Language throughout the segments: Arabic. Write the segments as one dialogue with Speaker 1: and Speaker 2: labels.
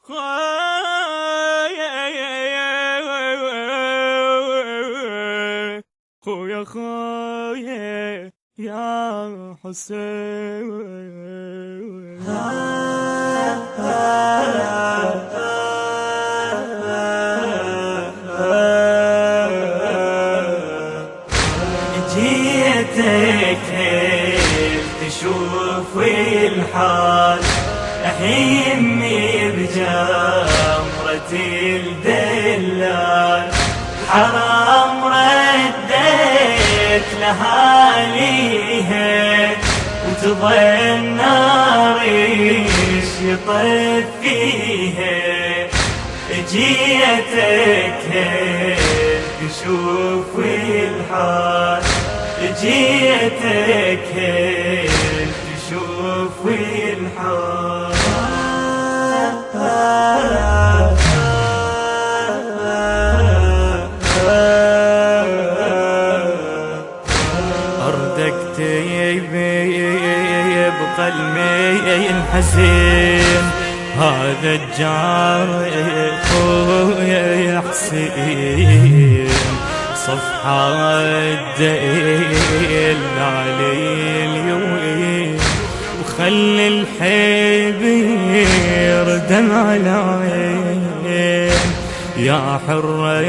Speaker 1: خويا خويا يا حسين.
Speaker 2: جيتك تشوف الحال أهمي بجمرة الدلال، حرام رديت لهاليها وتظل نار يطف فيها. جيتك تشوف الحال، جيتك تشوف الحال.
Speaker 1: أردك بقلبي الحزين، هذا الجار خويا حسين، صفحة الدليل علي اليوم، وخلي الحب يردم على عين. يا حرة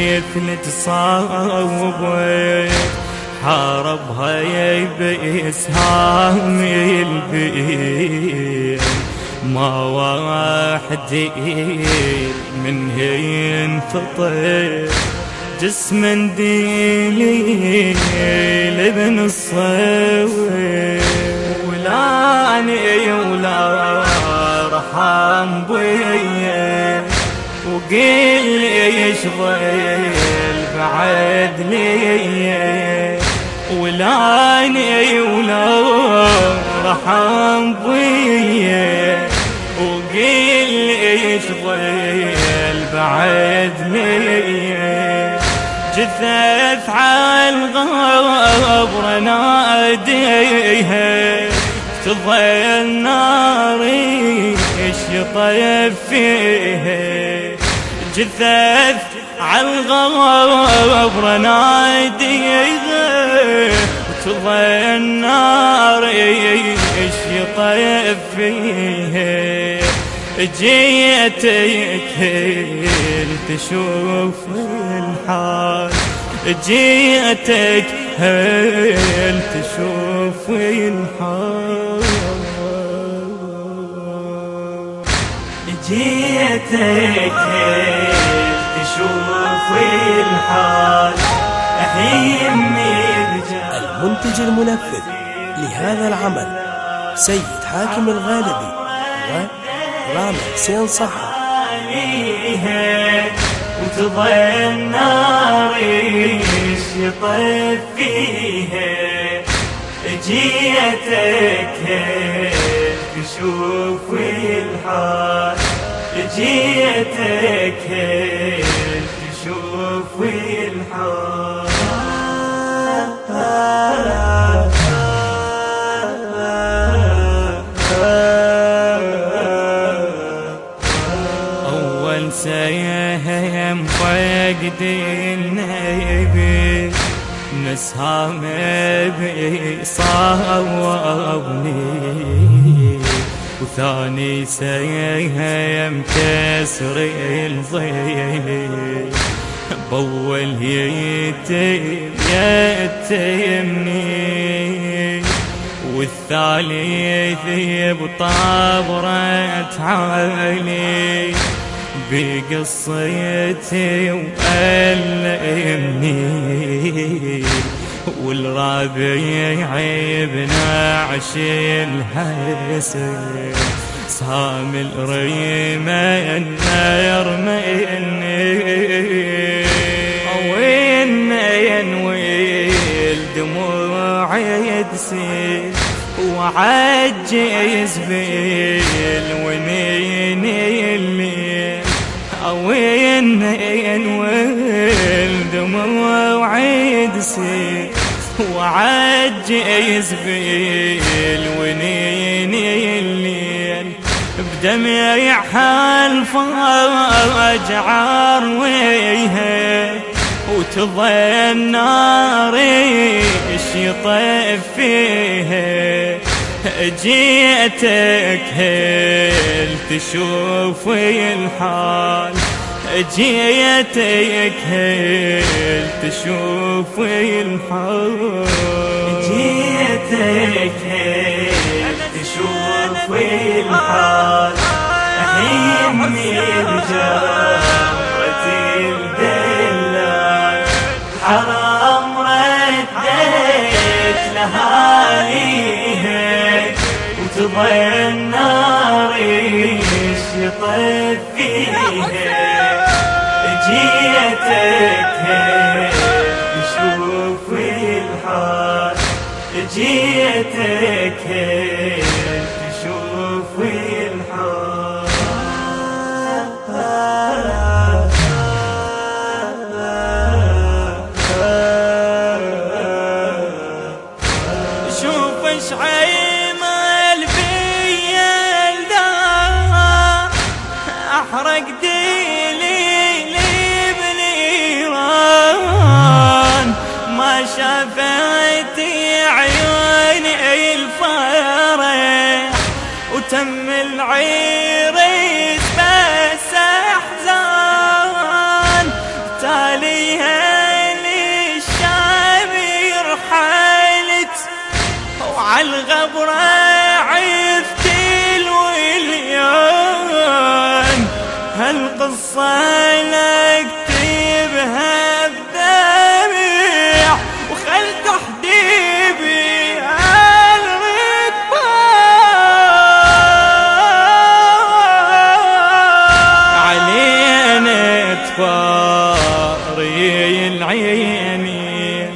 Speaker 1: يثنت صوبك، حاربها بإسهام البين، ما واحد من ينفطر جسم ديلي لابن الصوي، ولاني ولا رحم بيا، وقل ايش ضل بعد ليا، ولاني ولا رحم بيا، وقل ايش ضل بعد ليا. جثث عالغبر ناديها، تظل ناري ايش يطيب فيها. جثث عالغبر ناديها، تظل ناري ايش يطيب فيها. جيتك تشوف الحال، جيتك تشوف الحال.
Speaker 2: جيتك تشوف الحال أهمي بجمرة.
Speaker 3: المنتج المنفذ لهذا العمل سيد حاكم الغالبي ورامي حسين صحة.
Speaker 2: وتظل نار يطف فيها. جيتك تشوف الحال، جيتك تشوف الحال.
Speaker 1: أول سيهم فقد النبي، نسهام بيصاوبني، وثاني سيهم كسر الظيل، بول يتيمني، والثالث بطابرة عالي، بقصيتي وألمني، والرابع بنعش الحسن، صام الريمة يرميني، وين ينوي دموعي تسيل، وعجز بالونيني الليل، وين ينوي دموعي تسيل، وعجز بالونيني الليل. دميعها الفرج عرويها وتضل النار يطيف فيها. جيتك هل تشوف الحال، جيتك هل تشوف الحال،
Speaker 2: جيتك هل تشوف الحال. أهيني بجمرة الدلال، حرام رديت لهاليها وتضل نار يطيف فيها. جيتك هل تشوف الحال، جيتك هل تشوف الحال.
Speaker 1: شوف ايش عمل بيا الدار، احرق دليلي بنيران. ما شافت عيوني الفرح وتم العريس بس احزان. تاليها للشام رحلت وعالغبرة عفت الوليان. هالقصة نكتبها بدمع وخل تحديبي الركبان. علينا تفاري العينين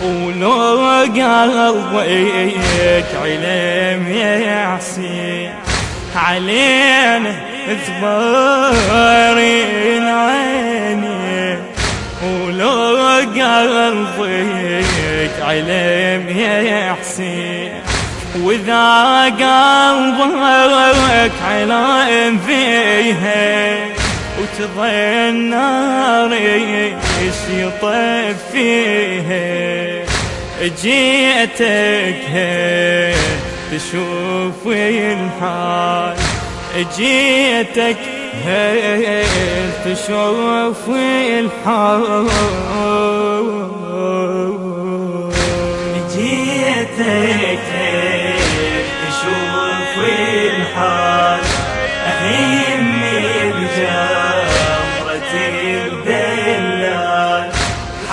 Speaker 1: ولو قلبك علم يا حسين. علينا تباري العينين ولو قلبك علم يا حسين. واذا قلبك علم فيها وتضل نار يطيف فيها. جيتك هل تشوف الحال، جيتك هل تشوف الحال.
Speaker 2: جيتك هل تشوف الحال. أهيني بجمرة الدلال،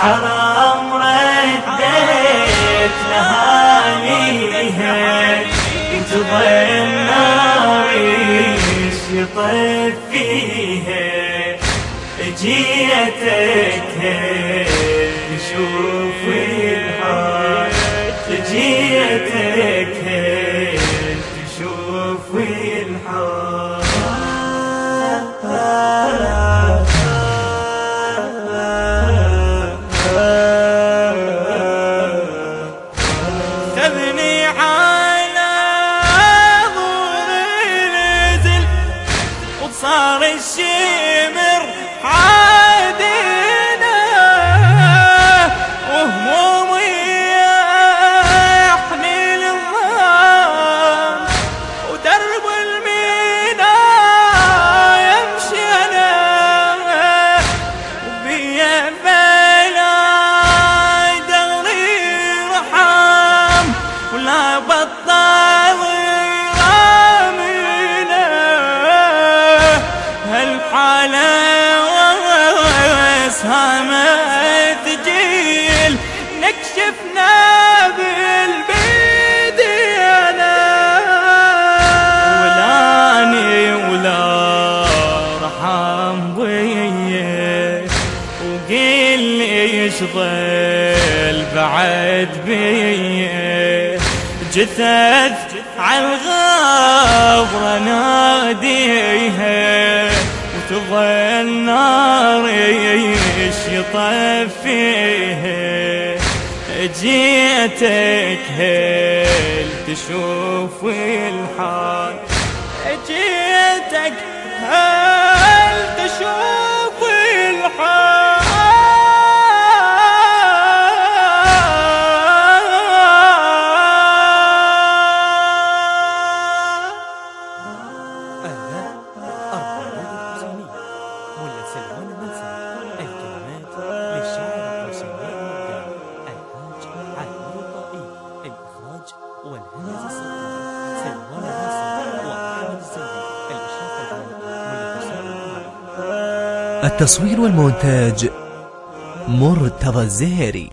Speaker 2: حرام رديت لهاليها تضل نار يطيف فيها. جيتك هل تشوف الحال، جيتك هل تشوف الحال.
Speaker 1: خذني على ظهر نزل وصار الشمر عادنا. وهمومي يحمل الظلام ودرب المينا يمشي انا. وبيا بلا دغري رحام ولا بطل رامينا. هالحالة واسهامت جيل نكشفنا بالبدينا. ولاني ولا رحم بيه وقيل لي يشغل بعد بيه. جثث عالغبرة ناديها وتظل نار يطيف فيها. جيتك هل تشوف الحال، جيتك هل تشوف الحال؟
Speaker 4: أهلا أرباب الحسينية مولى سلمان المنسي. الكلمات للشاعر الحسيني المبدع الحاج علي الطائي. الإخراج والهندسة الصوتية سلمان ناصر وأحمد الزيدي. الإشراف العام مولى حسين القمري.
Speaker 5: التصوير والمونتاج مرتضى الزهيري.